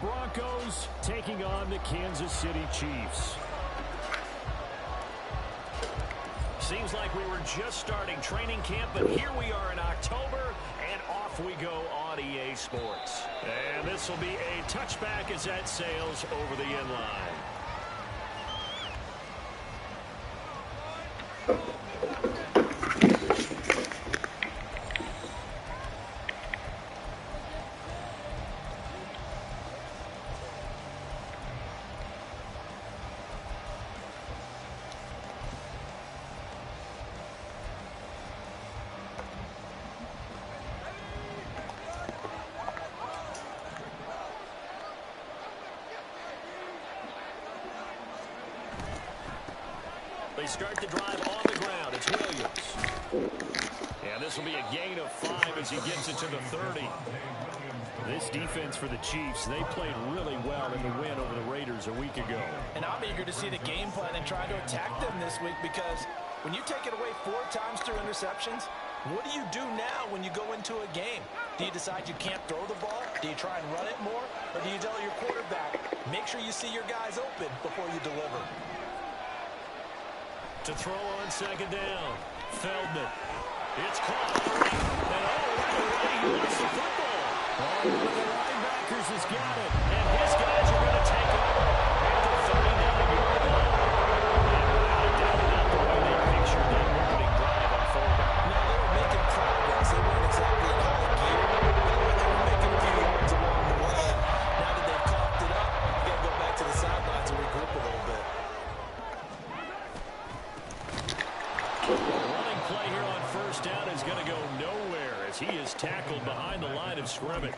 Broncos taking on the Kansas City Chiefs. Seems like we were just starting training camp, but here we are in October, and off we go on EA Sports. And this will be a touchback as that sails over the end line. They start the drive on the ground. It's Williams. And this will be a gain of 5 as he gets it to the 30. This defense for the Chiefs, they played really well in the win over the Raiders a week ago. And I'm eager to see the game plan and try to attack them this week, because when you take it away 4 times through interceptions, what do you do now when you go into a game? Do you decide you can't throw the ball? Do you try and run it more? Or do you tell your quarterback, make sure you see your guys open before you deliver? To throw on second down, Feldman. It's caught. And right away, he lost the football. One of the linebackers has got it. And his guys are going to take over at the 39-yard line. And without a doubt, not the way they pictured that opening drive unfolding. No, they were making progress. They weren't exactly in high gear. They were making a few yards along the way. Now that they've coughed it up, you got to go back to the sidelines and regroup a little bit. Running play here on first down is going to go nowhere as he is tackled behind the line of scrimmage.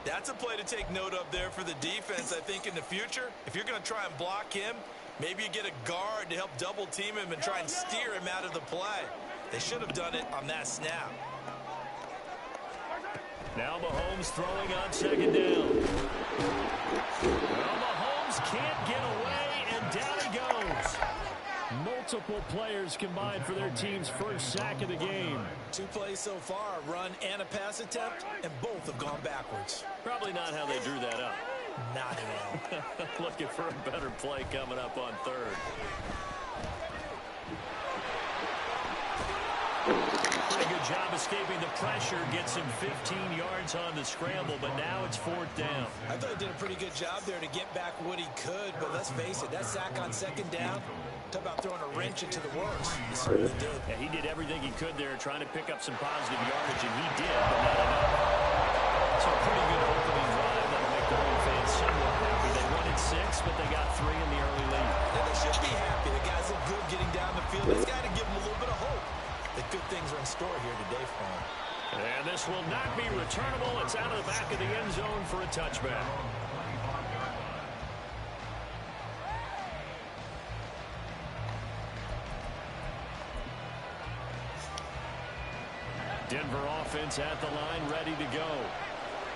That's a play to take note of there for the defense. I think in the future, if you're going to try and block him, maybe you get a guard to help double team him and try and steer him out of the play. They should have done it on that snap. Now Mahomes throwing on second down. Well, Mahomes can't get away, and down he goes. Multiple players combined for their team's first sack of the game. 2 plays so far, a run and a pass attempt, and both have gone backwards. Probably not how they drew that up. Not at all. Looking for a better play coming up on third. Pretty good job escaping the pressure. Gets him 15 yards on the scramble, but now it's 4th down. I thought he did a pretty good job there to get back what he could, but let's face it, that sack on second down, talk about throwing a wrench into the works. He certainly did. Yeah, he did everything he could there, trying to pick up some positive yardage, and he did, but not enough. So a pretty good opening drive that'll make the home fans somewhat happy. They wanted 6, but they got 3 in the early lead. And they should be happy. The guys look good getting down the field. It's got to give them a little bit of hope that good things are in store here today for them. And this will not be returnable. It's out of the back of the end zone for a touchback. Denver offense at the line, ready to go.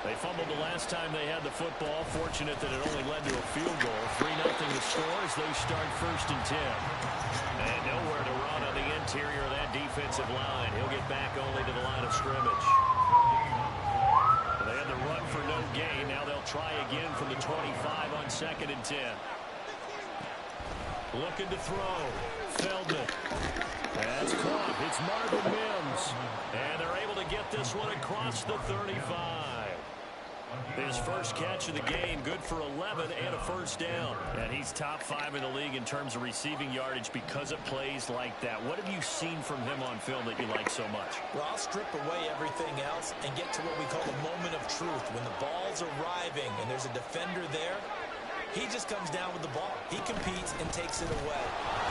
They fumbled the last time they had the football. Fortunate that it only led to a field goal. 3-0 the score as they start 1st and 10. And nowhere to run on the interior of that defensive line. He'll get back only to the line of scrimmage. They had the run for no gain. Now they'll try again from the 25 on 2nd and 10. Looking to throw. Feldman. That's caught. It's Marvin Mims. And they're able to get this one across the 35. His first catch of the game, good for 11 and a 1st down. And he's top 5 in the league in terms of receiving yardage because of plays like that. What have you seen from him on film that you like so much? Well, I'll strip away everything else and get to what we call the moment of truth. When the ball's arriving and there's a defender there, he just comes down with the ball. He competes and takes it away.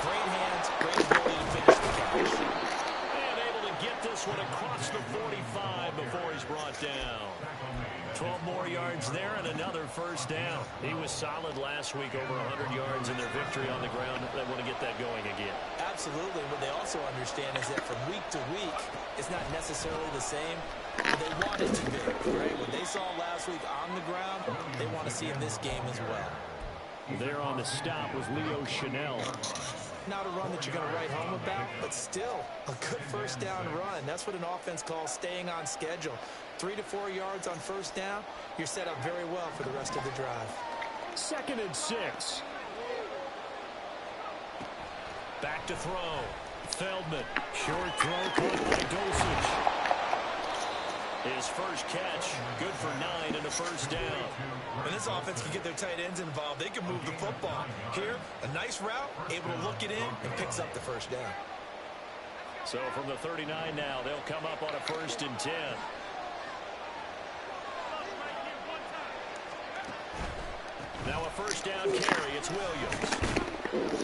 Great hands, great ability to finish the catch. And able to get this one across the 45 before he's brought down. 12 more yards there and another 1st down. He was solid last week, over 100 yards in their victory on the ground. They want to get that going again. Absolutely. What they also understand is that from week to week, it's not necessarily the same. They want it to be, right? What they saw last week on the ground, they want to see in this game as well. There on the stop was Leo Chanel. Not a run that you're going to write home about, but still a good first down run. That's what an offense calls staying on schedule. 3 to 4 yards on first down, you're set up very well for the rest of the drive. 2nd and 6. Back to throw. Feldman. Short throw caught by Dosage. His first catch, good for 9 and a first down. When this offense can get their tight ends involved, they can move the football. Here, a nice route, able to look it in, and picks up the first down. So from the 39 now, they'll come up on a 1st and 10. Now a first down carry, it's Williams.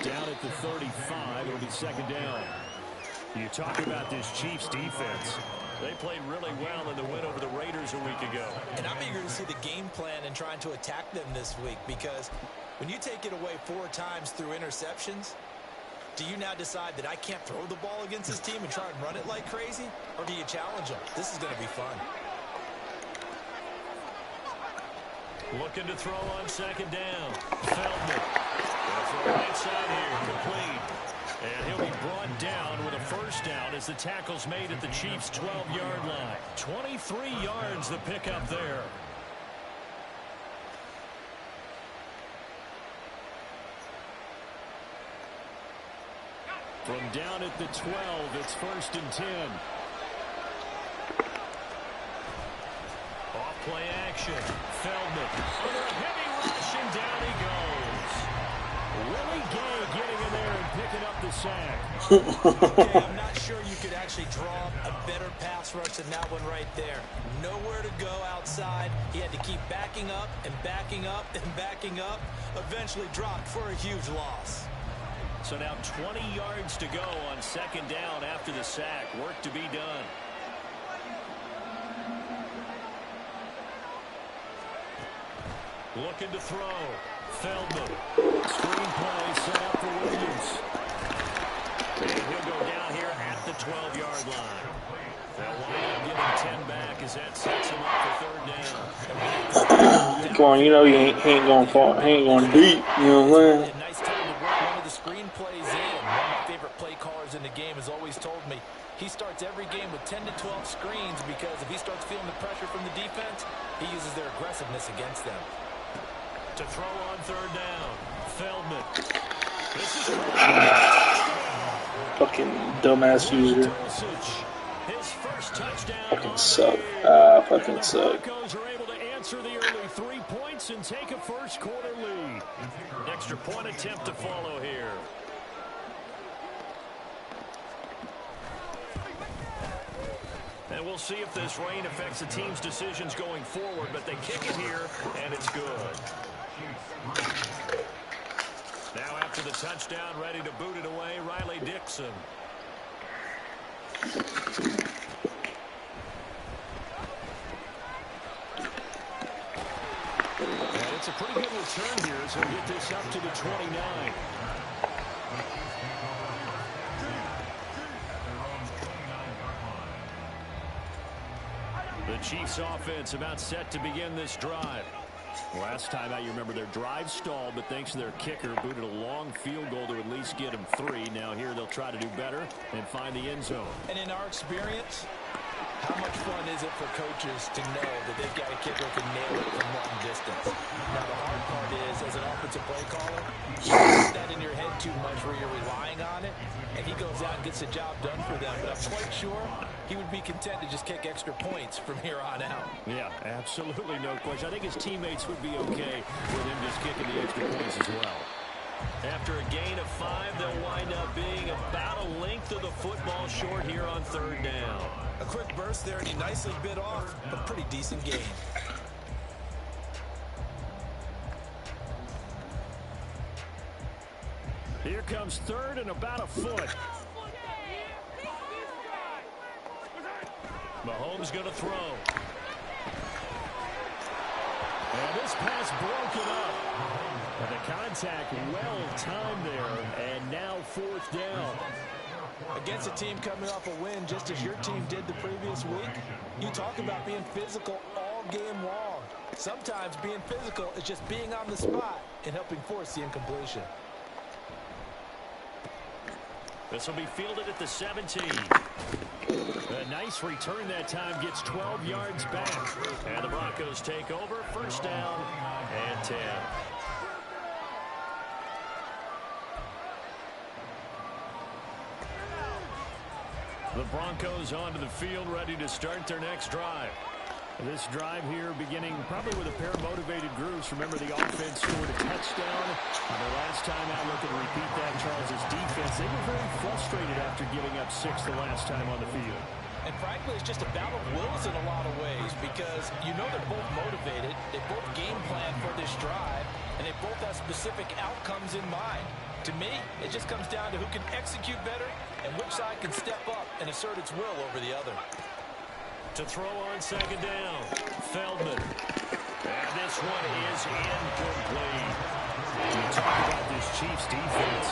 Down at the 35, it'll be 2nd down. You talk about this Chiefs defense. They played really well in the win over the Raiders a week ago. And I'm eager to see the game plan and trying to attack them this week, because when you take it away 4 times through interceptions, do you now decide that I can't throw the ball against this team and try and run it like crazy? Or do you challenge them? This is going to be fun. Looking to throw on 2nd down. Feldman. Right side here, complete. And he'll be brought down with a first down as the tackle's made at the Chiefs' 12-yard line. 23 yards the pickup there. From down at the 12, it's 1st and 10. Off-play action. Feldman under a heavy rush, and down he goes. Willie Gay getting in there and picking up the sack. Okay, I'm not sure you could actually draw a better pass rush than that one right there. Nowhere to go outside. He had to keep backing up and backing up and backing up. Eventually dropped for a huge loss. So now 20 yards to go on 2nd down after the sack. Work to be done. Looking to throw. Feldman. Screen play set up for Williams. And he'll go down here at the 12-yard line. They'll wind up getting 10 back as that sets him up for 3rd down. Come on, you know he ain't going far. He ain't going deep. You know what I'm saying? Nice time to work one of the screen plays in. One of my favorite play callers in the game has always told me he starts every game with 10 to 12 screens, because if he starts feeling the pressure from the defense, he uses their aggressiveness against them. To throw on 3rd down. Feldman. This is Fucking dumbass user. his first touchdown. Fucking suck. Fucking suck. Broncos are able to answer the early 3 points and take a first quarter lead. Extra point attempt to follow here. And we'll see if this rain affects the team's decisions going forward, but they kick it here, and it's good. Now after the touchdown, ready to boot it away, Riley Dixon. And it's a pretty good return here, so we'll get this up to the 29. The Chiefs offense about set to begin this drive. Last time out, you remember their drive stalled, but thanks to their kicker, booted a long field goal to at least get them 3. Now here they'll try to do better and find the end zone. And in our experience, how much fun is it for coaches to know that they've got a kicker who can nail it from long distance? Now, the hard part is, as an offensive play caller, you don't put that in your head too much where you're relying on it, and he goes out and gets the job done for them. But I'm quite sure he would be content to just kick extra points from here on out. Yeah, absolutely no question. I think his teammates would be okay with him just kicking the extra points as well. After a gain of 5, they'll wind up being about a length of the football short here on 3rd down. A quick burst there, and he nicely bit off a pretty decent gain. Here comes 3rd and about a foot. Mahomes going to throw. And this pass broken up. And the contact well-timed there. And now 4th down. Against a team coming off a win just as your team did the previous week, you talk about being physical all game long. Sometimes being physical is just being on the spot and helping force the incompletion. This will be fielded at the 17. A nice return that time, gets 12 yards back. And the Broncos take over, first down and 10. The Broncos onto the field, ready to start their next drive. This drive here beginning probably with a pair of motivated groups. Remember, the offense scored a touchdown on their last time out. Looking to repeat that. Charles' defense, they were very frustrated after giving up 6 the last time on the field. And frankly, it's just a battle of wills in a lot of ways, because you know they're both motivated. They both game plan for this drive, and they both have specific outcomes in mind. To me, it just comes down to who can execute better and which side can step up and assert its will over the other. To throw on second down, Feldman. And this one is incomplete. You talk about this Chiefs defense.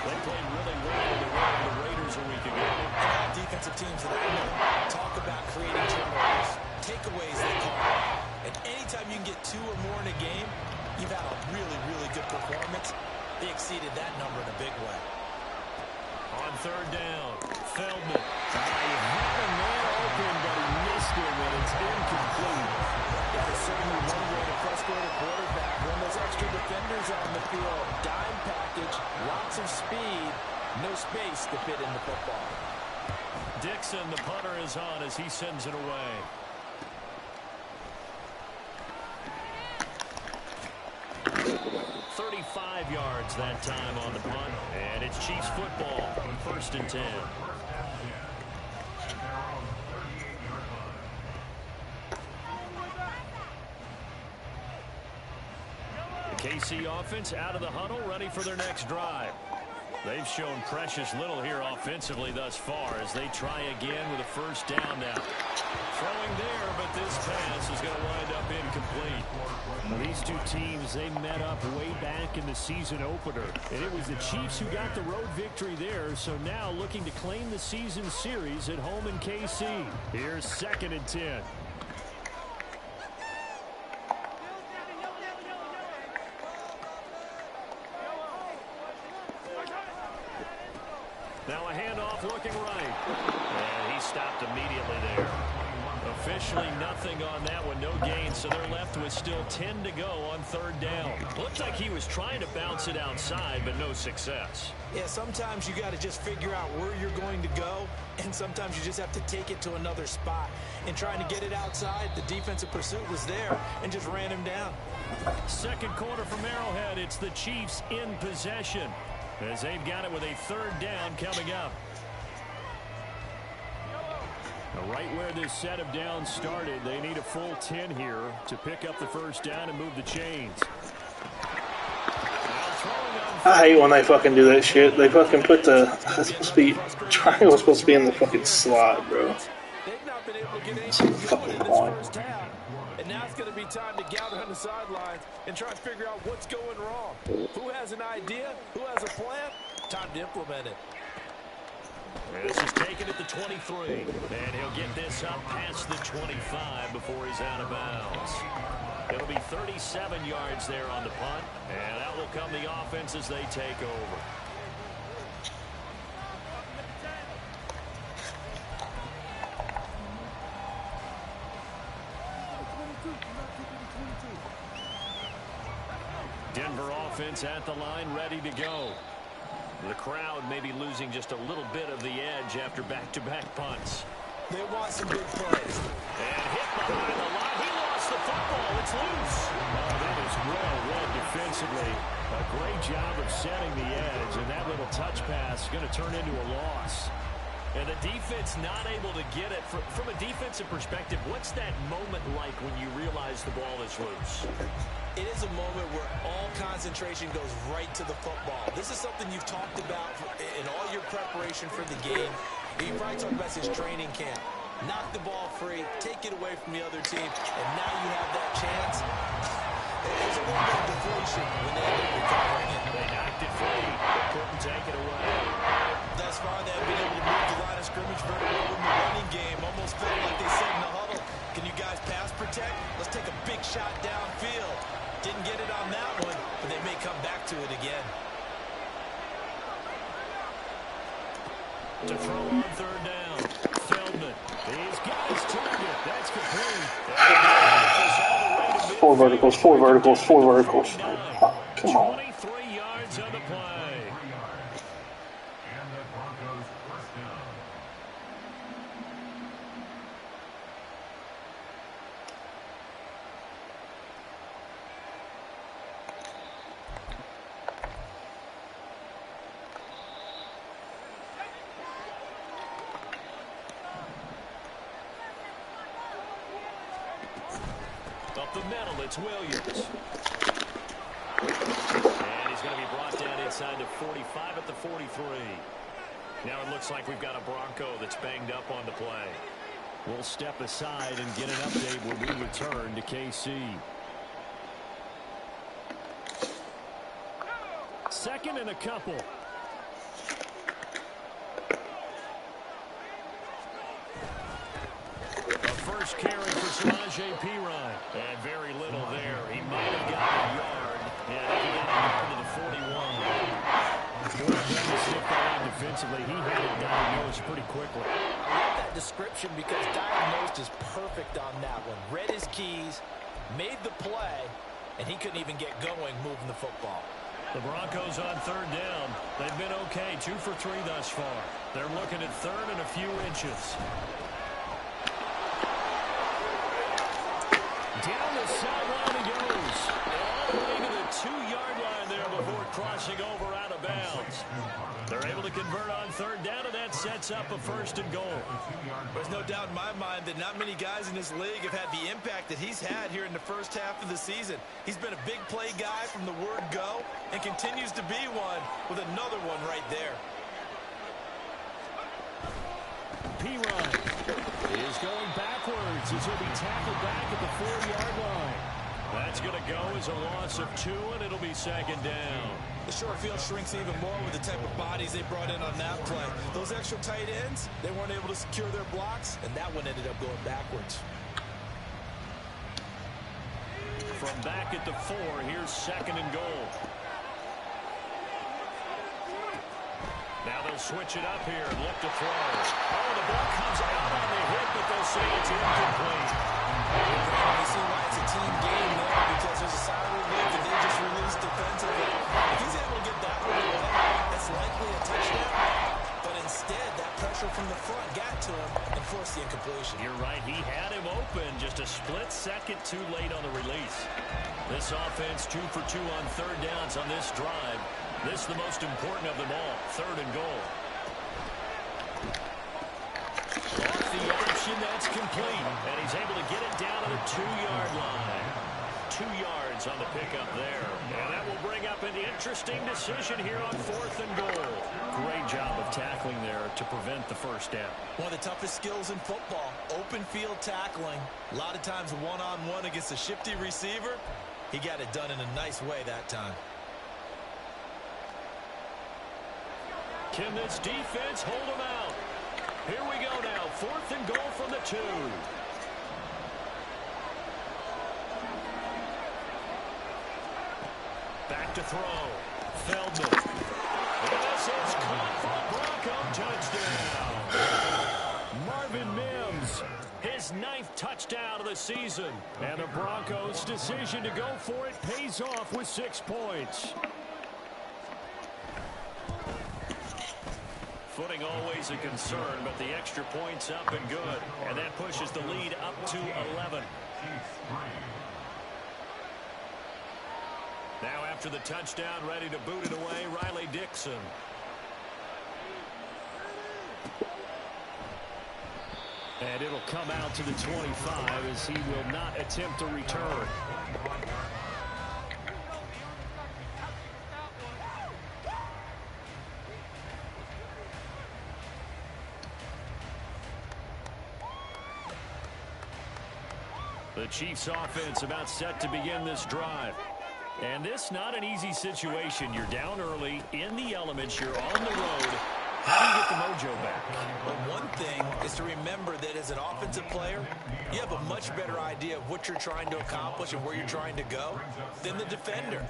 They played really well in the run of the Raiders a week ago. And all defensive teams that I know talk about creating turnovers, takeaways they call it. And anytime you can get 2 or more in a game, you've had a really, really good performance. They exceeded that number in a big way. On third down, Feldman. You have a man open, but he missed him, and it's incomplete. It's certainly one way to frustrate a quarterback when those extra defenders on the field. Dime package, lots of speed, no space to fit in the football. Dixon, the punter, is on as he sends it away. $35 yards that time on the punt, and it's Chiefs football, first and 10. The KC offense out of the huddle, ready for their next drive. They've shown precious little here offensively thus far as they try again with a first down now. Throwing there, but this pass is going to wind up incomplete. Well, these two teams, they met up way back in the season opener. And it was the Chiefs who got the road victory there. So now looking to claim the season series at home in KC. Here's second and 10. Now a handoff looking right. And he stopped immediately there. Officially nothing on that one, no gain, so they're left with still 10 to go on third down. Looked like he was trying to bounce it outside, but no success. Yeah, sometimes you got to just figure out where you're going to go, and sometimes you just have to take it to another spot. And trying to get it outside, the defensive pursuit was there and just ran him down. Second quarter from Arrowhead, it's the Chiefs in possession as they've got it with a third down coming up. Right where this set of downs started, they need a full 10 here to pick up the first down and move the chains. I hate when they fucking do that shit. They fucking put the triangle was supposed to be in the fucking slot, bro. They've not been able to get It's anything fucking going in this fun. first half. And now it's going to be time to gather on the sidelines and try and figure out what's going wrong. Who has an idea? Who has a plan? Time to implement it. This is taken at the 23, and he'll get this up past the 25 before he's out of bounds. It'll be 37 yards there on the punt, and out will come the offense as they take over. Denver offense at the line, ready to go. The crowd may be losing just a little bit of the edge after back-to-back punts. They want some big plays. And hit behind the line. He lost the football. It's loose. Oh, that is well read defensively. A great job of setting the edge, and that little touch pass is going to turn into a loss. And the defense not able to get it. From a defensive perspective, what's that moment like when you realize the ball is loose? It is a moment where all concentration goes right to the football. This is something you've talked about in all your preparation for the game. You probably talked about this training camp. Knock the ball free, take it away from the other team, and now you have that chance. There's a little bit of deflation when they end up recovering it. They knocked it free. Couldn't take it away. Thus far, they've been able to move the line of scrimmage very well in the running game. Almost felt like they said in the huddle, can you guys pass protect? Let's take a big shot downfield. Didn't get it on that one, but they may come back to it again. To throw on third down. Feldman. He's got his target. That's complete. Four verticals, four verticals, four verticals. Oh, come on. 23 yards on the play. Up the middle, it's Williams. And he's going to be brought down inside the 45 at the 43. Now it looks like we've got a Bronco that's banged up on the play. We'll step aside and get an update when we return to KC. Second and a couple. First carry for Samaje Perine. And very little there. He might have gotten a yard. Yeah, he got a yard to the 41. Defensively, he had it diagnosed pretty quickly. I love that description because diagnosed is perfect on that one. Read his keys, made the play, and he couldn't even get going moving the football. The Broncos on third down. They've been okay, 2 for 3 thus far. They're looking at third and a few inches. Down the sideline he goes. All the way to the 2-yard line there before crossing over out of bounds. They're able to convert on third down, and that sets up a first and goal. There's no doubt in my mind that not many guys in this league have had the impact that he's had here in the first half of the season. He's been a big play guy from the word go and continues to be one with another one right there. Perine is going backwards as he'll be tackled back at the 4-yard line. That's going to go as a loss of 2, and it'll be second down. The short field shrinks even more with the type of bodies they brought in on that play. Those extra tight ends, they weren't able to secure their blocks, and that one ended up going backwards. From back at the 4, here's second and goal. Now they'll switch it up here and look to throw. Oh, the ball comes out on the hit, but they'll say it's incomplete. You see why it's a team game there, because there's a side relief that they just released defensively. If he's able to get that one away, that's likely a touchdown. But instead, that pressure from the front got to him and forced the incompletion. You're right. He had him open just a split second too late on the release. This offense 2 for 2 on third downs on this drive. This is the most important of them all. Third and goal. Off the option, that's complete. And he's able to get it down to the 2-yard line. 2 yards on the pickup there. And that will bring up an interesting decision here on fourth and goal. Great job of tackling there to prevent the first down. One of the toughest skills in football, open field tackling. A lot of times one-on-one against a shifty receiver. He got it done in a nice way that time. Can this defense hold them out? Here we go now. Fourth and goal from the 2. Back to throw. Feldman. And this is caught for a Bronco touchdown. Marvin Mims, his 9th touchdown of the season. And the Broncos' decision to go for it pays off with 6 points. Footing always a concern, but the extra point's up and good. And that pushes the lead up to 11. Now after the touchdown, ready to boot it away, Riley Dixon. And it'll come out to the 25 as he will not attempt a return. The Chiefs offense about set to begin this drive. And this not an easy situation. You're down early, in the elements, you're on the road. How do you get the mojo back? Well, one thing is to remember that as an offensive player, you have a much better idea of what you're trying to accomplish and where you're trying to go than the defender.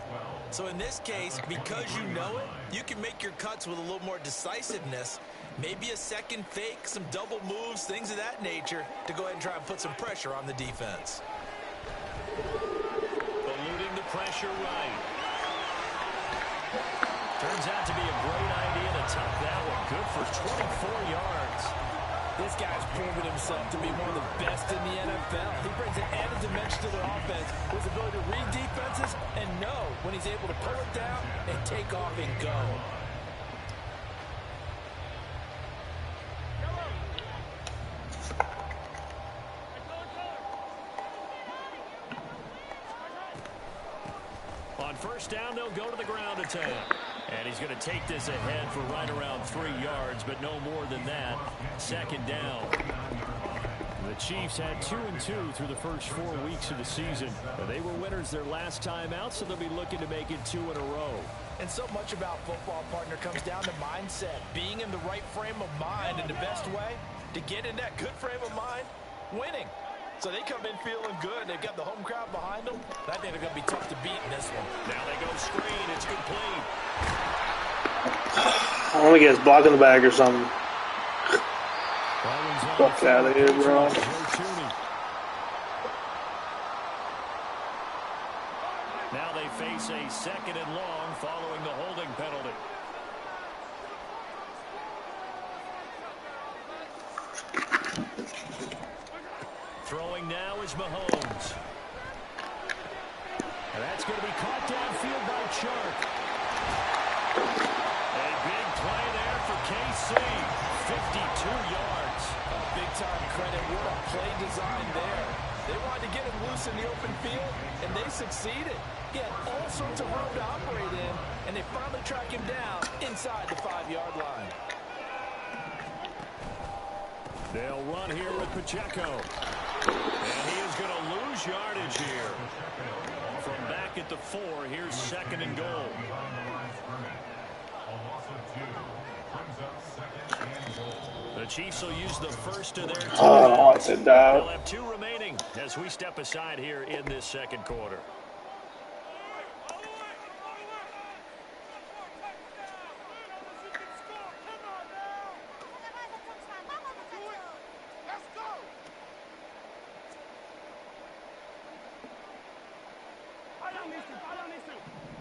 So in this case, because you know it, you can make your cuts with a little more decisiveness Maybe a second fake, some double moves, things of that nature to go ahead and try and put some pressure on the defense. Eluding the pressure right. Turns out to be a great idea to tuck that one. Good for 24 yards. This guy's proven himself to be one of the best in the NFL. He brings an added dimension to their offense, his ability to read defenses and know when he's able to pull it down and take off and go. On first down, they'll go to the ground attack. And he's going to take this ahead for right around 3 yards, but no more than that. Second down. The Chiefs had 2-2 through the first 4 weeks of the season. They were winners their last time out, so they'll be looking to make it 2 in a row. And so much about football, partner, comes down to mindset. Being in the right frame of mind, and the best way to get in that good frame of mind, winning. So they come in feeling good. They've got the home crowd behind them. I think they're going to be tough to beat in this one. Now they go screen. It's complete. I want to get his block in the bag or something. Fuck out of here, bro. Now they face a 2nd and long following the holding penalty. Throwing now is Mahomes. And that's going to be caught downfield by Chark. A big play there for KC. 52 yards. Oh, big-time credit. What a play design there. They wanted to get him loose in the open field, and they succeeded. He had all sorts of room to operate in, and they finally track him down inside the 5-yard line. They'll run here with Pacheco. And he is going to lose yardage here. From back at the 4, here's 2nd and goal. The Chiefs will use the first of their 2. Oh, it's a dog. They'll have 2 remaining as we step aside here in this second quarter.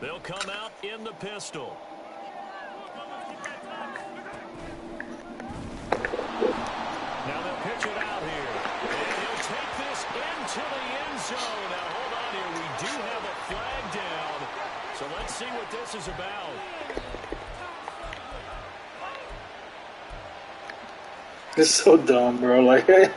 They'll come out in the pistol. Now they'll pitch it out here. And he'll take this into the end zone. Now hold on here. We do have a flag down. So let's see what this is about. It's so dumb, bro. Like, a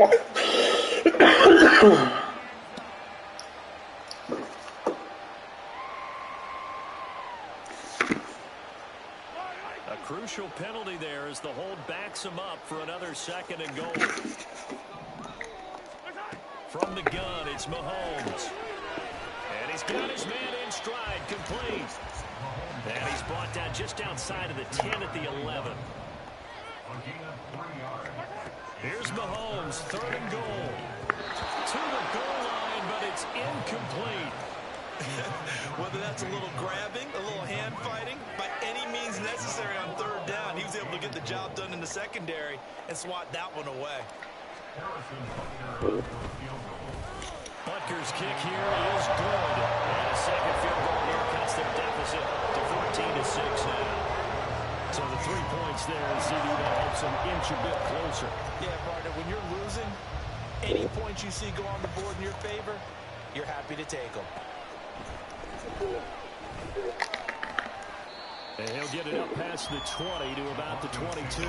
crucial penalty there as the hold backs him up for another 2nd and goal. From the gun, it's Mahomes. And he's got his man in stride, complete. And he's brought down just outside of the 10 at the 11. Here's Mahomes, 3rd and goal. To the goal line, but it's incomplete. Whether that's a little grabbing, a little hand fighting, by any means necessary on 3rd down, he was able to get the job done in the secondary and swat that one away. Butker's kick here is good. And a second field goal here cuts their deficit to 14-6 now. So the 3 points there, CD, that helps them inch a bit closer. Yeah, partner, when you're losing, any points you see go on the board in your favor, you're happy to take them. And he'll get it up past the 20 to about the 22.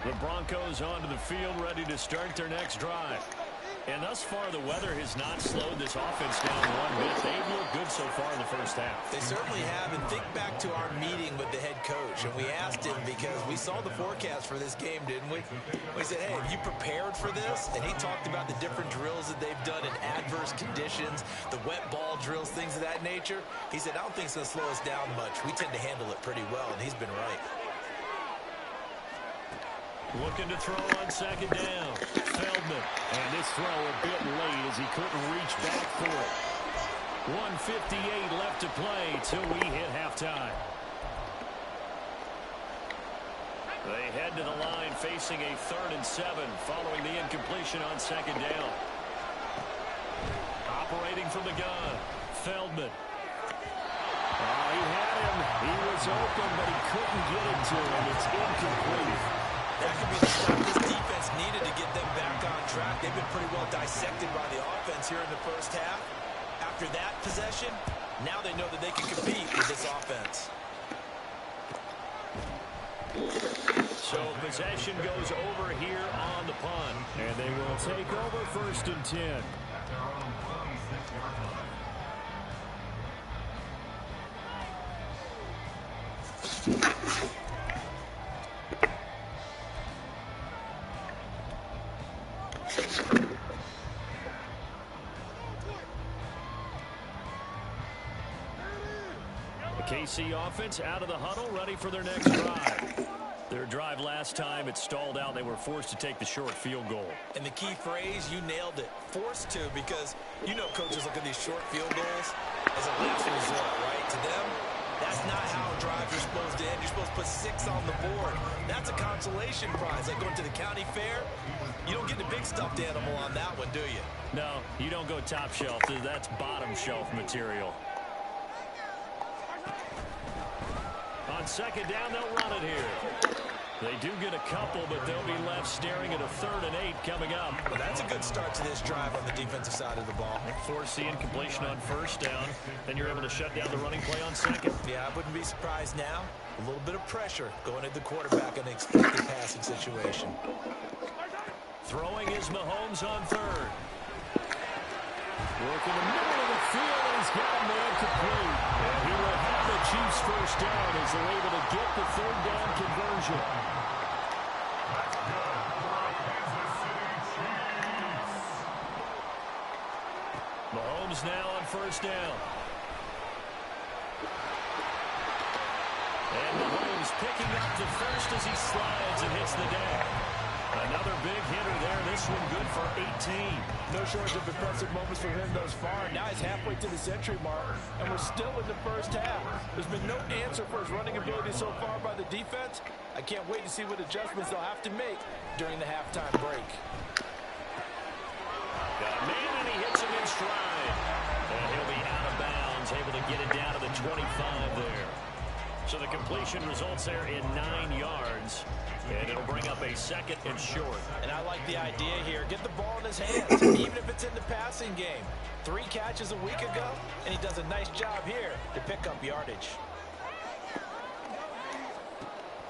The Broncos onto the field, ready to start their next drive. And thus far, the weather has not slowed this offense down one bit. They've looked good so far in the first half. They certainly have, and think back to our meeting with the head coach, and we asked him because we saw the forecast for this game, didn't we? We said, hey, have you prepared for this? And he talked about the different drills that they've done in adverse conditions, the wet ball drills, things of that nature. He said, I don't think it's going to slow us down much. We tend to handle it pretty well, and he's been right. Looking to throw on second down. Feldman. And this throw a bit late as he couldn't reach back for it. 1:58 left to play till we hit halftime. They head to the line facing a 3rd and 7 following the incompletion on second down. Operating from the gun. Feldman. He had him. He was open, but he couldn't get it to him. It's incomplete. That could be the stop this defense needed to get them back on track. They've been pretty well dissected by the offense here in the first half. After that possession, now they know that they can compete with this offense. So possession goes over here on the punt. And they will take over 1st and 10. KC offense out of the huddle, ready for their next drive. Their drive last time, it stalled out. They were forced to take the short field goal. And the key phrase, you nailed it. Forced to, because you know coaches look at these short field goals as a last resort, right? To them, that's not how drives are supposed to end. You're supposed to put 6 on the board. That's a consolation prize. Like going to the county fair, you don't get the big stuffed animal on that one, do you? No, you don't go top shelf. That's bottom shelf material. On second down, they'll run it here. They do get a couple, but they'll be left staring at a 3rd and 8 coming up. Well, that's a good start to this drive on the defensive side of the ball. Force the incompletion on 1st down. Then you're able to shut down the running play on 2nd. Yeah, I wouldn't be surprised now. A little bit of pressure going at the quarterback in an expected passing situation. Throwing is Mahomes on 3rd. Work in the middle of the field, and he's got a man complete. And he will have the Chiefs 1st down as they're able to get the 3rd down conversion. Mahomes now on 1st down. And Mahomes picking up the first as he slides and hits the deck. Another big hitter there. This one good for 18. No shortage of impressive moments for him thus far. Now he's halfway to the century mark, and we're still in the first half. There's been no answer for his running ability so far by the defense. I can't wait to see what adjustments they'll have to make during the halftime break. Got a man, and he hits him in stride. And he'll be out of bounds, able to get it down to the 25 there. So the completion results there in 9 yards. And it'll bring up a 2nd and short. And I like the idea here. Get the ball in his hands, even if it's in the passing game. 3 catches a week ago, and he does a nice job here to pick up yardage.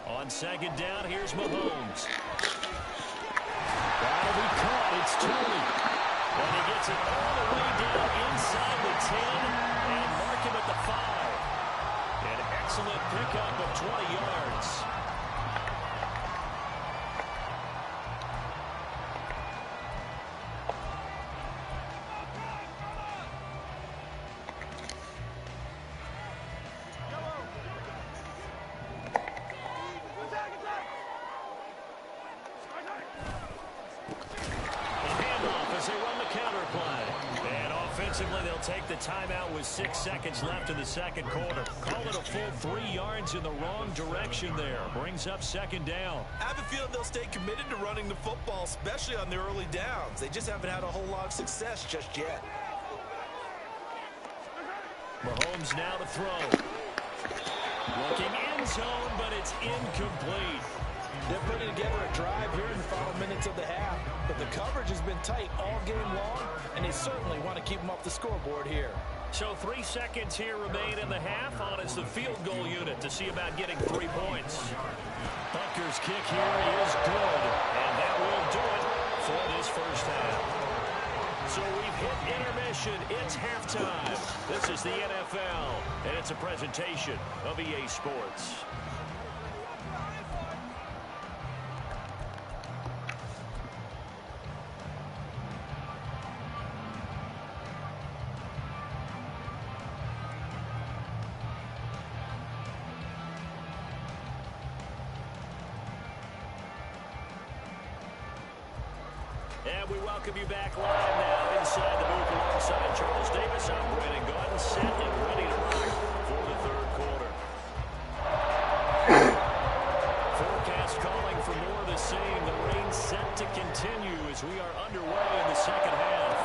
On 2nd down, here's Mahomes. That'll be caught. It's Tooley. And he gets it all the way down inside the 10 and mark him at the 5. An excellent pickup of 20 yards. They'll take the timeout with 6 seconds left in the 2nd quarter. Call it a full 3 yards in the wrong direction there. Brings up 2nd down. I have a feeling they'll stay committed to running the football, especially on the early downs. They just haven't had a whole lot of success just yet. Mahomes now to throw. Looking end zone, but it's incomplete. They're putting together a drive here in the final minutes of the half, but the coverage has been tight all game long, and they certainly want to keep them off the scoreboard here. So 3 seconds here remain in the half. On is the field goal unit to see about getting 3 points. Bucker's kick here is good, and that will do it for this first half. So we've hit intermission. It's halftime. This is the NFL, and it's a presentation of EA Sports. And we welcome you back live now inside the booth alongside Charles Davis. I'm Brandon Gaudin, set and ready to rock for the third quarter. Forecast calling for more of the same. The rain set to continue as we are underway in the second half.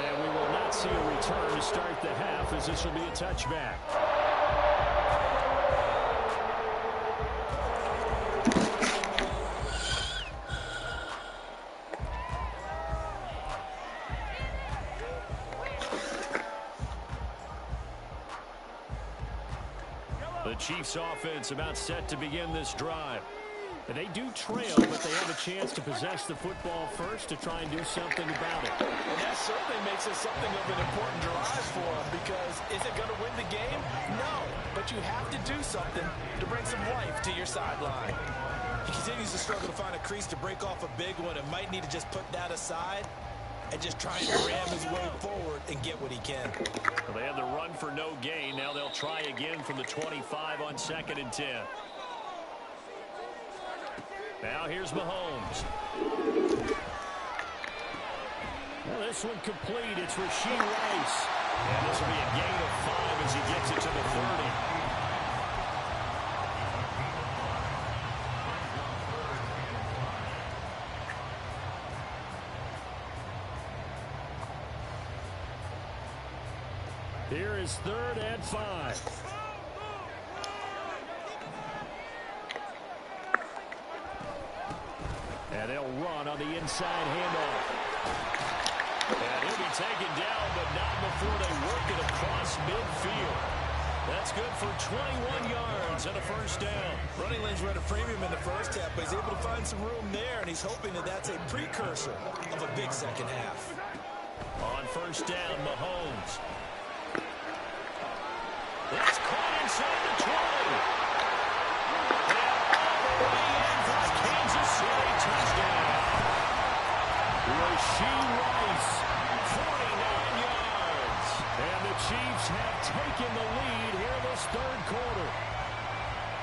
And we will not see a return to start the half as this will be a touchback. The Chiefs offense about set to begin this drive. And they do trail, but they have a chance to possess the football first to try and do something about it. And that certainly makes it something of an important drive for them, because is it going to win the game? No, but you have to do something to bring some life to your sideline. He continues to struggle to find a crease to break off a big one and might need to just put that aside and just try and ram his way forward and get what he can. Well, they had the run for no gain. Now they'll try again from the 25 on 2nd and 10. Now here's Mahomes. Well, this one complete. It's Rashee Rice. And this will be a gain of 5 as he gets it to the 30. Here is 3rd and 5. And they'll run on the inside handoff. And he'll be taken down, but not before they work it across midfield. That's good for 21 yards and a first down. Running lanes were at a premium in the first half, but he's able to find some room there, and he's hoping that that's a precursor of a big second half. On first down, Mahomes. That's caught inside the 20. And all the way in for the Kansas City touchdown. Rashee Rice, 49 yards. And the Chiefs have taken the lead here in this third quarter.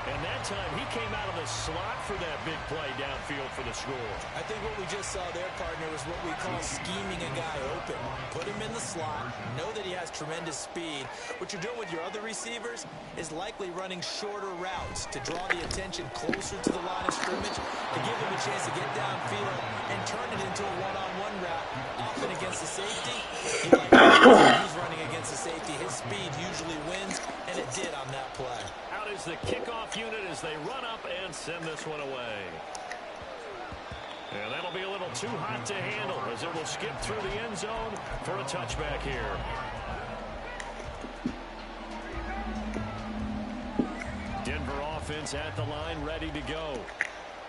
And that time he came out of the slot for that big play downfield for the score. I think what we just saw there, partner, is what we call scheming a guy open. Put him in the slot, know that he has tremendous speed. What you're doing with your other receivers is likely running shorter routes to draw the attention closer to the line of scrimmage, to give him a chance to get downfield and turn it into a one-on-one route. Often against the safety, he's running against the safety. His speed usually wins, and it did on that play. Out is the kickoff unit as they run up and send this one away. And that'll be a little too hot to handle as it will skip through the end zone for a touchback here. Denver offense at the line, ready to go.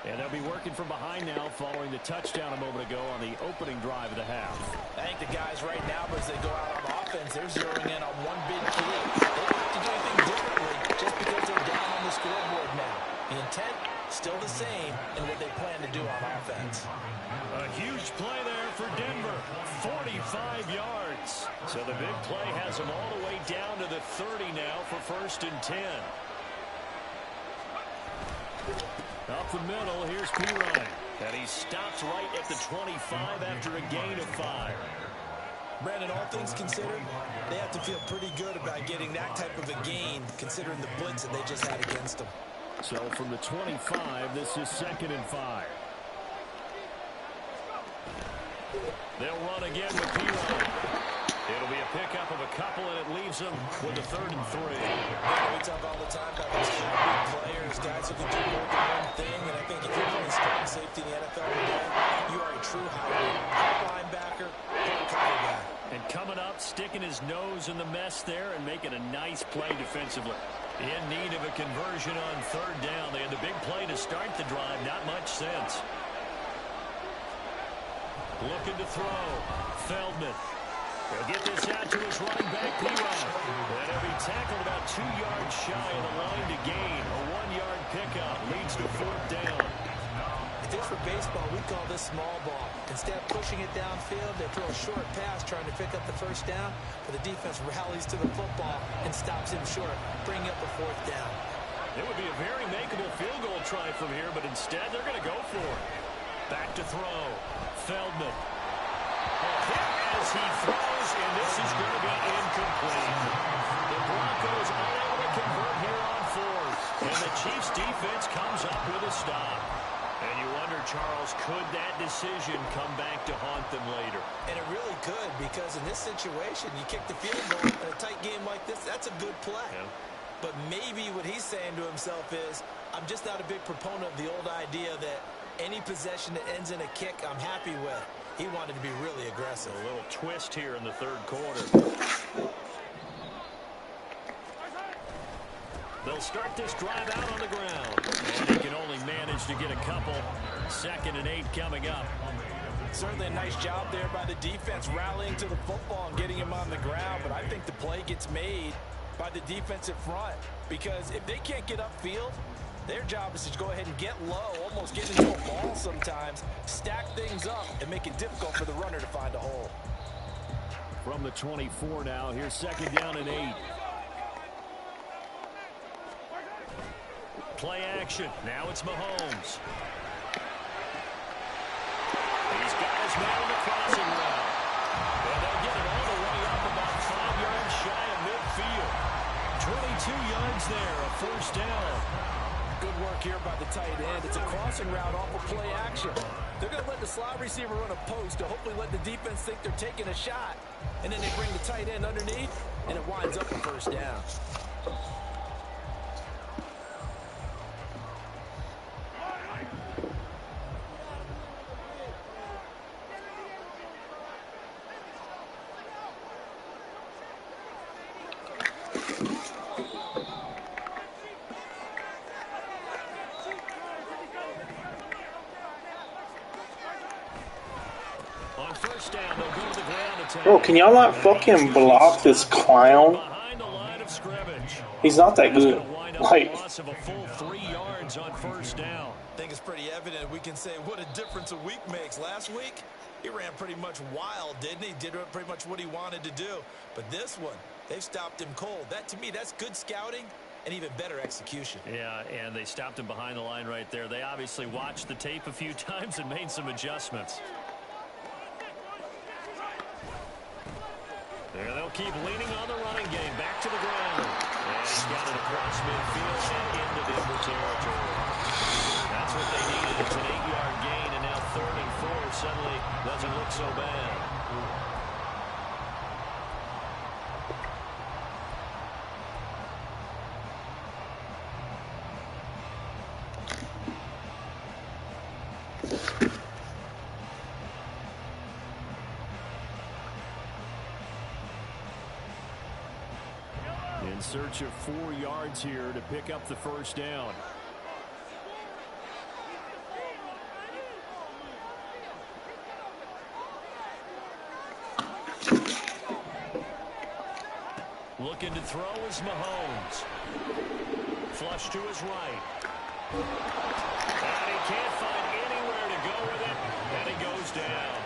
And they'll be working from behind now following the touchdown a moment ago on the opening drive of the half. I think the guys right now, as they go out on offense, they're zeroing in on one big key. They don't have to do anything differently just because they're down on the scoreboard now. The intent, still the same in what they plan to do on offense. A huge play there for Denver, 45 yards. So the big play has them all the way down to the 30 now for 1st and 10. Up the middle, here's P-Ryan. And he stops right at the 25 after a gain of 5. Brandon, all things considered, they have to feel pretty good about getting that type of a gain, considering the blitz that they just had against them. So from the 25, this is 2nd and 5. They'll run again with P-Ryan. It'll be a pickup of a couple, and it leaves them with a 3rd and 3. We talk all the time about these big players, guys who can do more than one thing, and I think if you're playing strong safety in the NFL today, you are a true hybrid. Linebacker, cover guy. And coming up, sticking his nose in the mess there and making a nice play defensively. In need of a conversion on 3rd down. They had the big play to start the drive. Not much sense. Looking to throw. Feldman. He'll get this out to his running back, P-Ryan. And he'll be tackled about 2 yards shy of the line to gain. A 1-yard pickup leads to 4th down. If it's for baseball, we call this small ball. Instead of pushing it downfield, they throw a short pass trying to pick up the 1st down, but the defense rallies to the football and stops him short, bringing up a 4th down. It would be a very makeable field goal try from here, but instead they're going to go for it. Back to throw. Feldman. Hit as he throws, and this is going to be incomplete. The Broncos unable to convert here on fourth. And the Chiefs defense comes up with a stop. And you wonder, Charles, could that decision come back to haunt them later? And it really could, because in this situation, you kick the field goal in a tight game like this, that's a good play. Yeah. But maybe what he's saying to himself is, I'm just not a big proponent of the old idea that any possession that ends in a kick, I'm happy with. He wanted to be really aggressive. A little twist here in the third quarter. They'll start this drive out on the ground. And he can only manage to get a couple. 2nd and 8 coming up. Certainly a nice job there by the defense rallying to the football and getting him on the ground. But I think the play gets made by the defensive front. Because if they can't get upfield, their job is to go ahead and get low, almost get into a ball sometimes, stack things up, and make it difficult for the runner to find a hole. From the 24 now, here's 2nd down and 8. Play action. Now it's Mahomes. He's got his man in the crossing route. And they'll get it all the way up about 5 yards shy of midfield. 22 yards there, a 1st down. Good work here by the tight end. It's a crossing route off of play action. They're going to let the slot receiver run a post to hopefully let the defense think they're taking a shot. And then they bring the tight end underneath, and it winds up a 1st down. Bro, can y'all not fucking block this clown? He's not that good. Like, loss of a full 3 yards on 1st down. I think it's pretty evident. We can say what a difference a week makes. Last week, he ran pretty much wild, didn't he? Did pretty much what he wanted to do. But this one, they've stopped him cold. That, to me, that's good scouting and even better execution. Yeah, and they stopped him behind the line right there. They obviously watched the tape a few times and made some adjustments. There, they'll keep leaning on the running game. Back to the ground. And he's got it across midfield and into Denver territory. That's what they needed. It's an 8-yard gain, and now 3rd and 4 suddenly doesn't look so bad. In search of 4 yards here to pick up the 1st down. Looking to throw is Mahomes. Flush to his right. And he can't find anywhere to go with it. And he goes down.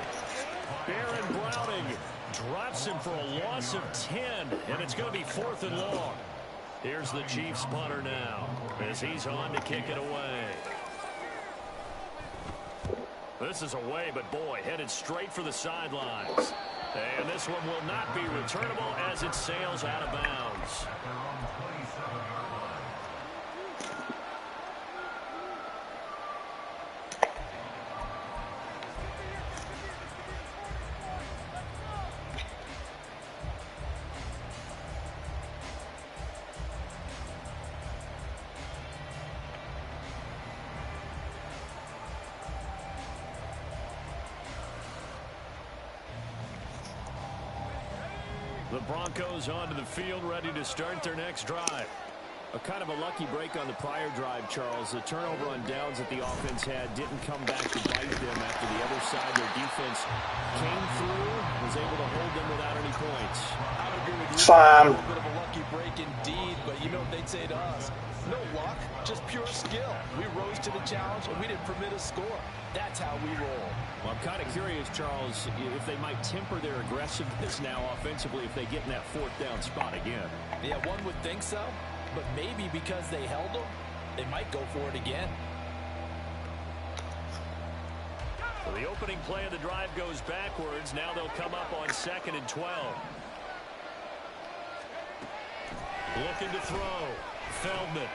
Baron Browning drops him for a loss of 10. And it's going to be 4th and long. Here's the Chiefs punter now as he's on to kick it away. This is away, but boy, headed straight for the sidelines. And this one will not be returnable as it sails out of bounds. The Broncos onto the field, ready to start their next drive. A kind of a lucky break on the prior drive, Charles. The turnover on downs that the offense had didn't come back to bite them after the other side. Their defense came through, was able to hold them without any points. I would agree with you. Fine. A little bit of a lucky break indeed, but you know what they'd say to us? No luck, just pure skill. We rose to the challenge, and we didn't permit a score. That's how we roll. Well, I'm kind of curious, Charles, if they might temper their aggressiveness now offensively if they get in that 4th down spot again. Yeah, one would think so. But maybe because they held them, they might go for it again. So the opening play of the drive goes backwards. Now they'll come up on 2nd and 12. Looking to throw. Feldman.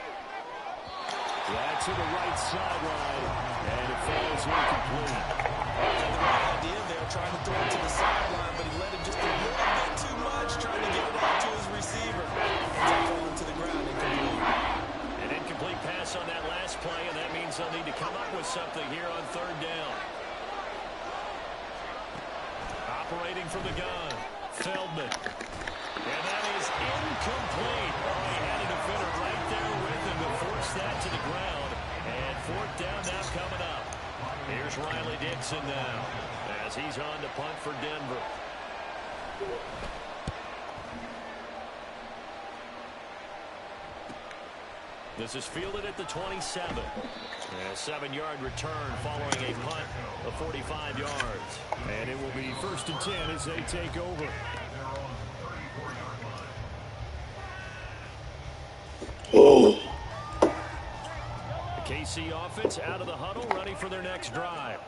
Yeah, to the right sideline, and it falls incomplete. The right idea there, trying to throw it to the sideline, but he let it just a little bit too much, trying to get it out to his receiver. Falling to the ground, incomplete. An incomplete pass on that last play, and that means they'll need to come up with something here on 3rd down. Operating from the gun, Feldman. And that is incomplete. Oh, he had a defender right there with him to force that to the ground. And 4th down now coming up. Here's Riley Dixon now as he's on to punt for Denver. This is fielded at the 27. And a 7-yard return following a punt of 45 yards. And it will be 1st and 10 as they take over. Oh. The KC offense out of the huddle, ready for their next drive.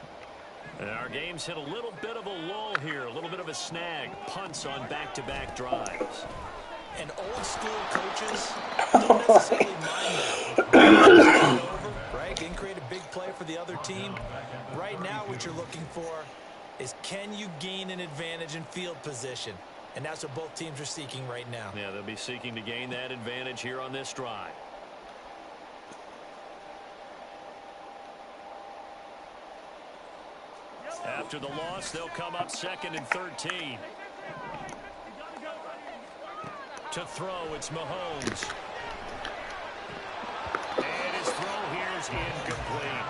And our game's hit a little bit of a lull here, a little bit of a snag. Punts on back-to-back drives. And old school coaches don't necessarily mind that. Over, right? Can create a big play for the other team. Right now what you're looking for is, can you gain an advantage in field position? And that's what both teams are seeking right now. Yeah, they'll be seeking to gain that advantage here on this drive. After the loss, they'll come up 2nd and 13. To throw, it's Mahomes. And his throw here is incomplete.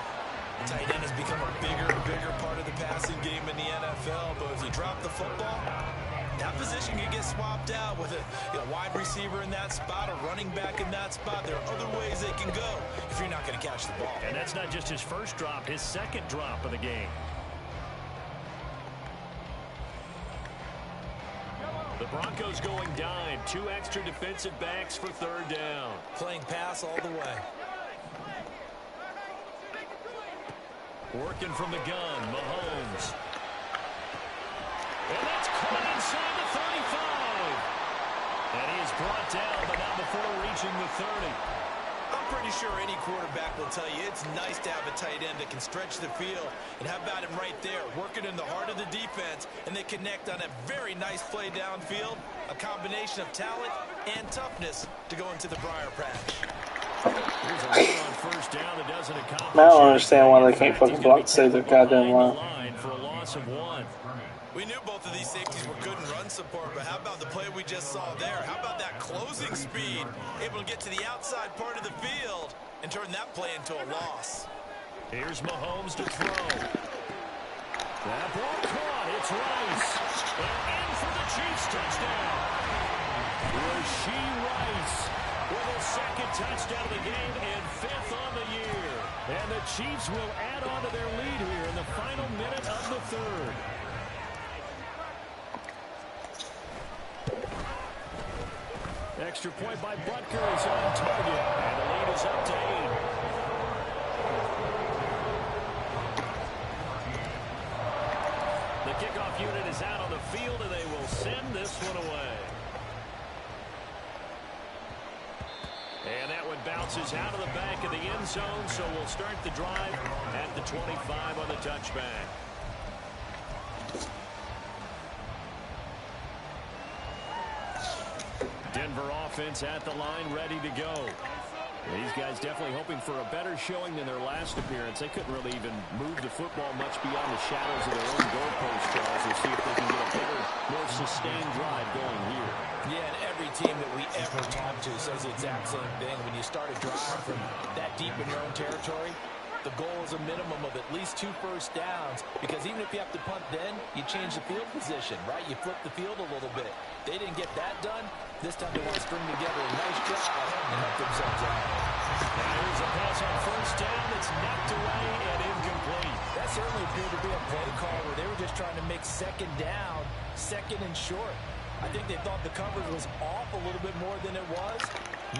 Tight end has become a bigger and bigger part of the passing game in the NFL, but if you drop the football, that position can get swapped out with a wide receiver in that spot, a running back in that spot. There are other ways they can go if you're not going to catch the ball. And that's not just his first drop, his 2nd drop of the game. The Broncos going dime. 2 extra defensive backs for 3rd down. Playing pass all the way. Working from the gun, Mahomes. And that's caught inside the 35. And he is brought down, but not before reaching the 30. I'm pretty sure any quarterback will tell you it's nice to have a tight end that can stretch the field. And how about him right there, working in the heart of the defense, and they connect on a very nice play downfield. A combination of talent and toughness to go into the briar patch. Here's a run on 1st down that doesn't accomplish. I don't understand why they can't fucking block to save their goddamn line. For a loss of 1. We knew both of these safeties were good in run support, but how about the play we just saw there? How about that closing speed? Able to get to the outside part of the field and turn that play into a loss. Here's Mahomes to throw. That ball caught. It's Rice. And in for the Chiefs touchdown. Rashee Rice with his 2nd touchdown of the game and 5th on the year. And the Chiefs will add on to their lead here in the final minute of the 3rd. Extra point by Butker is on target. And the lead is up to 8. The kickoff unit is out on the field, and they will send this one away. And that one bounces out of the back of the end zone, so we'll start the drive at the 25 on the touchback. Denver offense at the line, ready to go. These guys definitely hoping for a better showing than their last appearance. They couldn't really even move the football much beyond the shadows of their own goalpost, Charles. We'll see if they can get a better, more sustained drive going here. Yeah, and every team that we ever talk to says the exact same thing. When you start a drive from that deep in your own territory, the goal is a minimum of at least 2 first downs, because even if you have to punt then, you change the field position, right? You flip the field a little bit. They didn't get that done. This time they want to string together a nice drive and help themselves out. And here's a pass on 1st down. It's knocked away and incomplete. That certainly appeared to be a play call where they were just trying to make 2nd down, 2nd and short. I think they thought the coverage was off a little bit more than it was.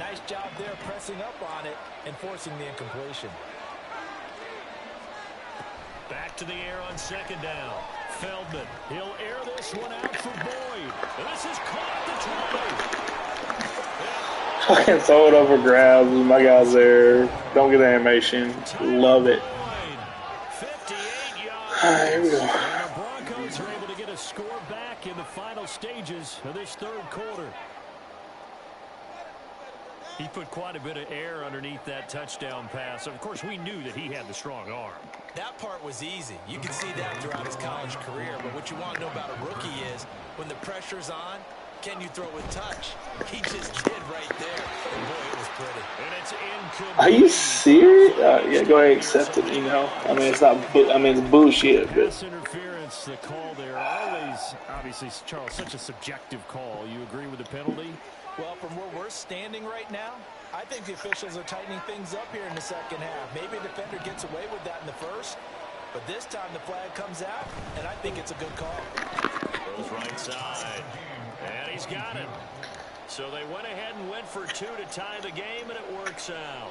Nice job there pressing up on it and forcing the incompletion. Back to the air on second down. Feldman, he'll air this one out for Boyd. And this is caught at the 20. Fucking throw it over grabs. My guy's there. Don't get the animation. Love it. 58 yards. Alright, here we go. And the Broncos are able to get a score back in the final stages of this third quarter. He put quite a bit of air underneath that touchdown pass. Of course, we knew that he had the strong arm. That part was easy. You can see that throughout his college career. But what you want to know about a rookie is when the pressure's on, can you throw with touch? He just did right there. And boy, it was pretty. And it's incomplete. Are you serious? Yeah, go ahead and accept it, you know. I mean, it's not, it's bullshit, but. Pass interference, the call there. Always, obviously, Charles, such a subjective call. You agree with the penalty? Well, from where we're standing right now, I think the officials are tightening things up here in the second half. Maybe a defender gets away with that in the first, but this time the flag comes out, and I think it's a good call. Goes right side, and he's got him. So they went ahead and went for two to tie the game, and it works out.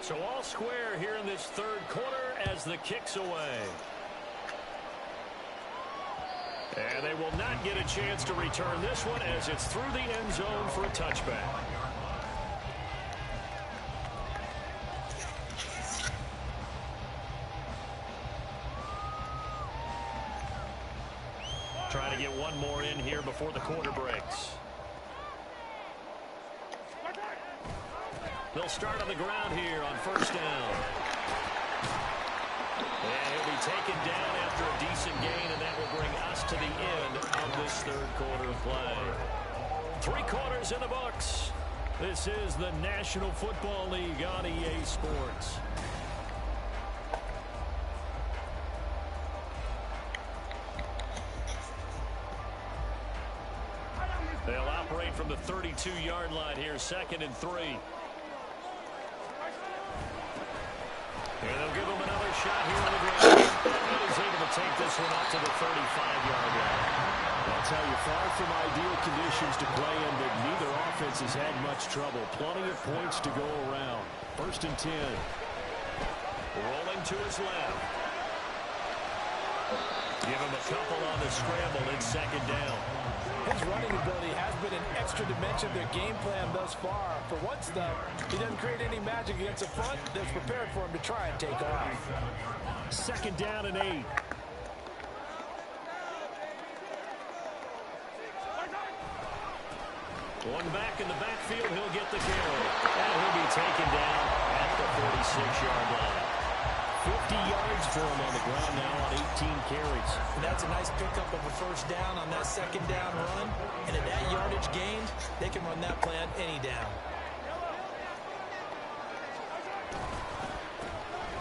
So all square here in this third quarter as the kick's away. And they will not get a chance to return this one as it's through the end zone for a touchback. Trying to get one more in here before the quarter breaks. They'll start on the ground here on first down. And he'll be taken down after a decent gain, and that will bring us to the end of this third quarter of play. 3 quarters in the books. This is the National Football League on EA Sports. They'll operate from the 32-yard line here, 2nd and 3. And they'll give him another shot here on the ground. And he's able to take this one up to the 35-yard line. I'll tell you, far from ideal conditions to play in, but neither offense has had much trouble. Plenty of points to go around. 1st and 10. Rolling to his left. Give him a couple on the scramble in 2nd down. His running ability has been an extra dimension of their game plan thus far. For once, though, he doesn't create any magic against the front that's prepared for him to try and take off. 2nd down and 8. One back in the backfield, he'll get the carry. And he'll be taken down at the 46-yard line. 50 yards for him on the ground now on 18 carries. And that's a nice pickup of a first down on that 2nd down run. And at that yardage gained, they can run that play on any down.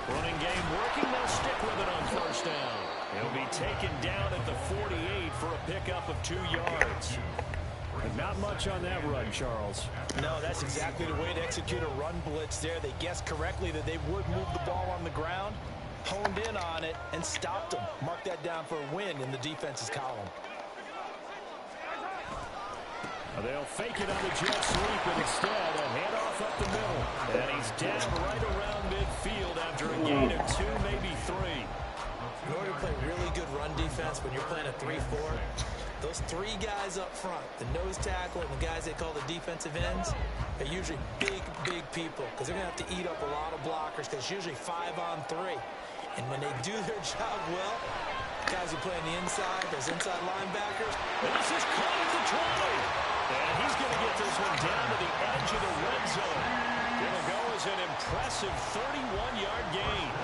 Running game working. They'll stick with it on first down. He'll be taken down at the 48 for a pickup of 2 yards. Not much on that run, Charles. No, that's exactly the way to execute a run blitz there. They guessed correctly that they would move the ball on the ground, honed in on it, and stopped them. Mark that down for a win in the defense's column. They'll fake it on the jet sweep, and instead a handoff up the middle. And he's down right around midfield after a gain of 2, maybe 3. In order to play really good run defense when you're playing a 3-4, those 3 guys up front, the nose tackle and the guys they call the defensive ends, are usually big, big people because they're going to have to eat up a lot of blockers because it's usually 5-on-3. And when they do their job well, guys who play on the inside, those inside linebackers. And this is caught at the 20. And he's going to get this one down to the edge of the red zone. It'll go as an impressive 31-yard gain.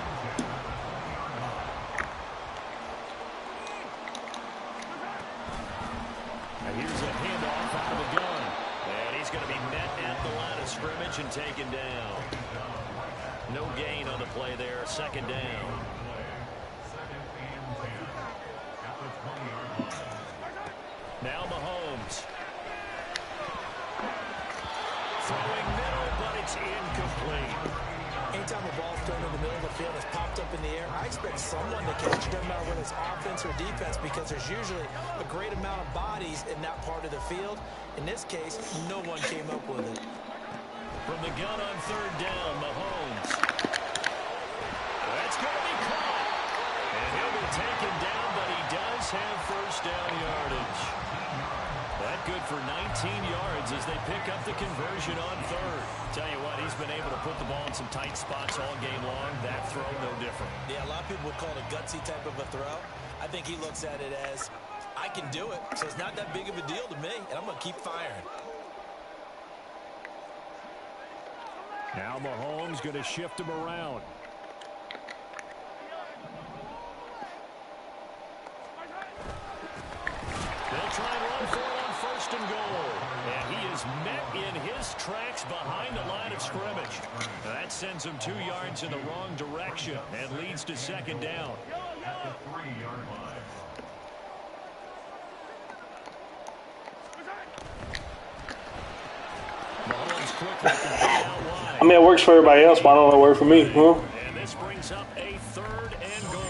Here's a handoff out of the gun. And he's going to be met at the line of scrimmage and taken down. No gain on the play there. 2nd down. Now Mahomes. Throwing middle, but it's incomplete. Anytime a ball's thrown in the middle of the field, it's popped up in the air, I expect someone to catch it, no matter whether it's offense or defense, because there's usually a great amount of bodies in that part of the field. In this case, no one came up with it. From the gun on 3rd down, Mahomes. That's going to be caught. taken down, but he does have first down yardage. That good for 19 yards as they pick up the conversion on third. Tell you what, he's been able to put the ball in some tight spots all game long. That throw, no different. Yeah, a lot of people would call it a gutsy type of a throw. I think he looks at it as, I can do it, so it's not that big of a deal to me, and I'm going to keep firing. Now Mahomes going to shift him around. They'll try and run for it on first and goal. And he is met in his tracks behind the line of scrimmage. That sends him 2 yards in the wrong direction and leads to second down. At the 3-yard line. Mahomes quickly complete out wide. I mean, it works for everybody else, but I don't know it worked for me. Huh? And this brings up a third and goal.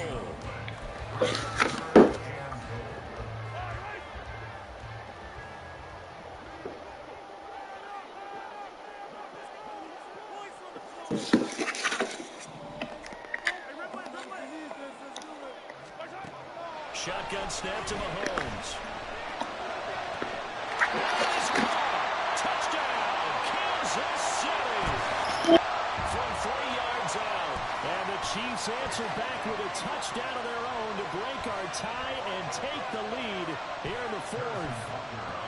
Shotgun snap to Mahomes. Touchdown, Kansas City. From 3 yards out. And the Chiefs answer back with a touchdown of their own to break our tie and take the lead here in the fourth.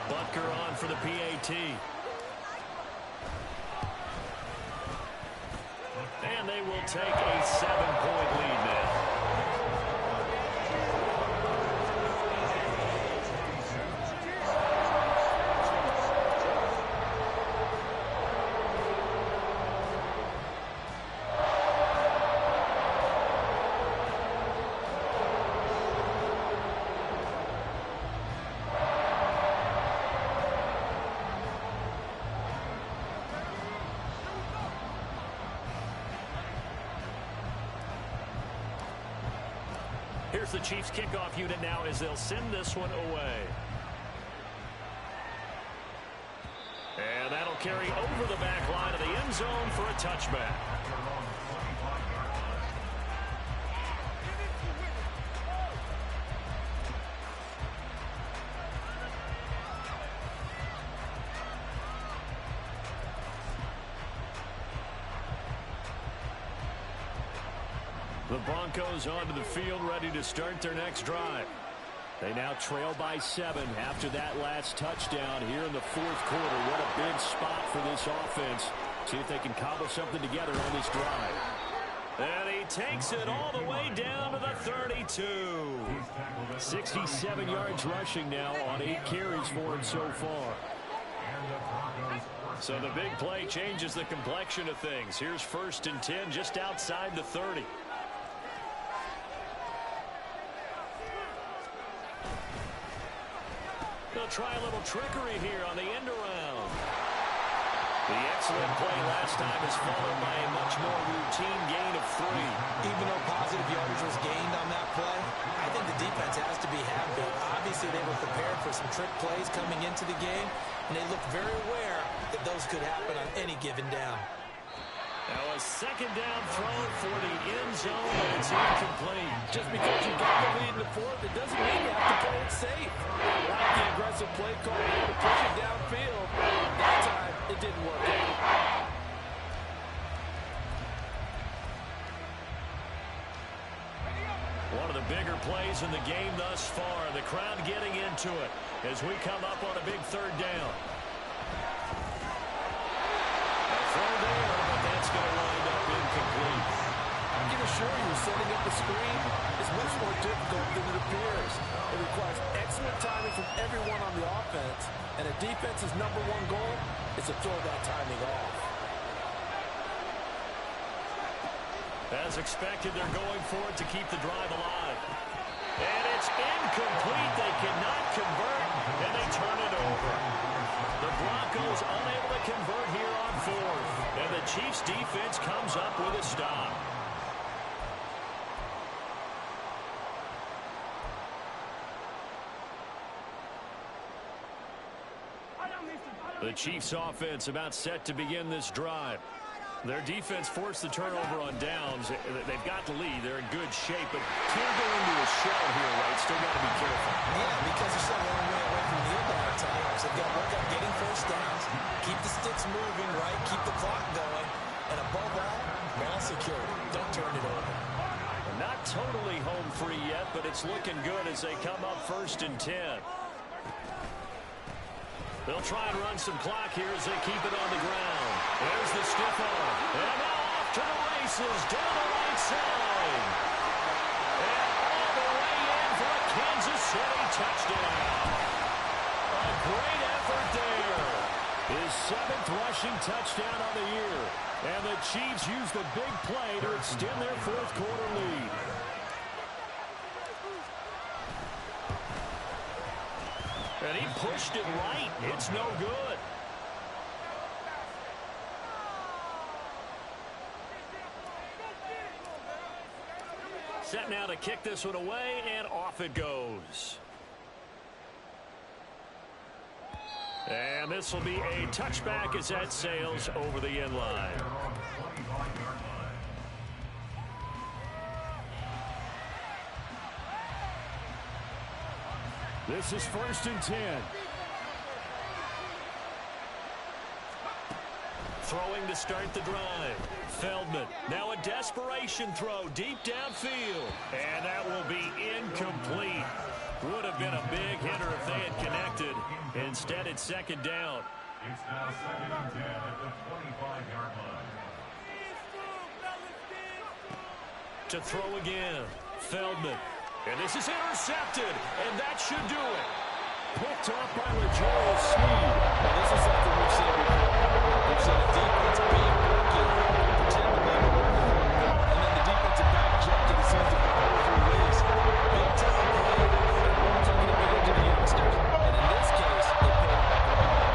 Butker on for the PAT. And they will take a 7-point lead now. Here's the Chiefs kickoff unit now as they'll send this one away. And that'll carry over the back line of the end zone for a touchback. The Broncos onto the field, ready to start their next drive. They now trail by 7 after that last touchdown here in the fourth quarter. What a big spot for this offense. See if they can cobble something together on this drive. And he takes it all the way down to the 32. 67 yards rushing now on 8 carries for him so far. So the big play changes the complexion of things. Here's 1st and 10 just outside the 30. They'll try a little trickery here on the end around. The excellent play last time is followed by a much more routine gain of 3. Even though positive yardage was gained on that play, I think the defense has to be happy. Obviously, they were prepared for some trick plays coming into the game, and they looked very aware that those could happen on any given down. Now a second down throw for the end zone, and it's incomplete. Just because you got the lead in the fourth, it doesn't mean you have to play it safe. Like the aggressive play call to push it downfield. That time, it didn't work out. One of the bigger plays in the game thus far. The crowd getting into it as we come up on a big third down. A throw there, but that's going to wind up incomplete. I can assure you, setting up a screen is much more difficult than it appears. It requires excellent timing from everyone on the offense, and a defense's #1 goal is to throw that timing off. As expected, they're going for it to keep the drive alive. And it's incomplete. They cannot convert, and they turn it over. The Broncos unable to convert here on 4th, and the Chiefs' defense comes up with a stop. The Chiefs' offense about set to begin this drive. Their defense forced the turnover on downs. They've got the lead. They're in good shape, but can't go into a shell here, right? Still got to be careful. Yeah, because they're so long way away from the end of that time. So they've got to work on getting first downs, keep the sticks moving, right? Keep the clock going. And above all, ball security. Don't turn it over. Not totally home free yet, but it's looking good as they come up 1st and 10. They'll try and run some clock here as they keep it on the ground. There's the stiff arm. And now off to the races down the right side. And all the way in for a Kansas City touchdown. A great effort there. His 7th rushing touchdown on the year. And the Chiefs use the big play to extend their 4th quarter lead. And he pushed it right. It's no good. Set now to kick this one away, and off it goes. And this will be a touchback as that sails over the end line. This is 1st and 10. Throwing to start the drive. Feldman. Now a desperation throw deep downfield. And that will be incomplete. Would have been a big hitter if they had connected. Instead, it's 2nd down. It's now 2nd and 10 at the 25-yard line. To throw again. Feldman. And this is intercepted. And that should do it. Picked off by LaJoyce Sneed. This is something we've seen before. We've seen a defense being working, pretend to be and then the defensive back jump to the center for all 3 ways. Big time play, and taking advantage of the youngsters. And in this case, it paid off.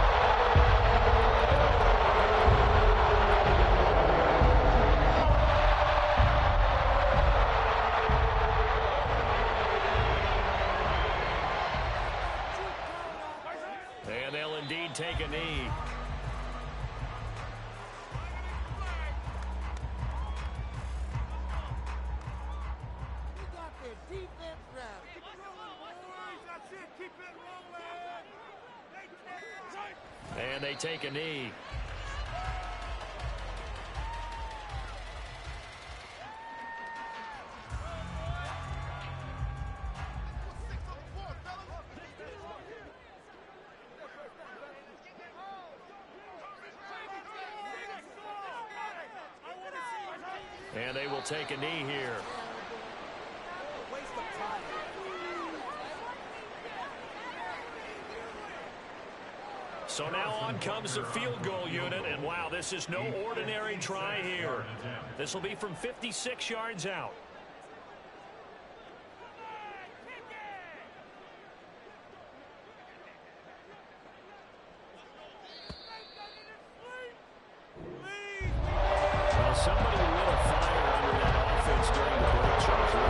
And they'll indeed take a knee. And they take a knee. And they will take a knee here. So now on comes the field goal unit, and wow, this is no ordinary try here. This will be from 56 yards out. Well, somebody lit a fire under that offense during the break charge.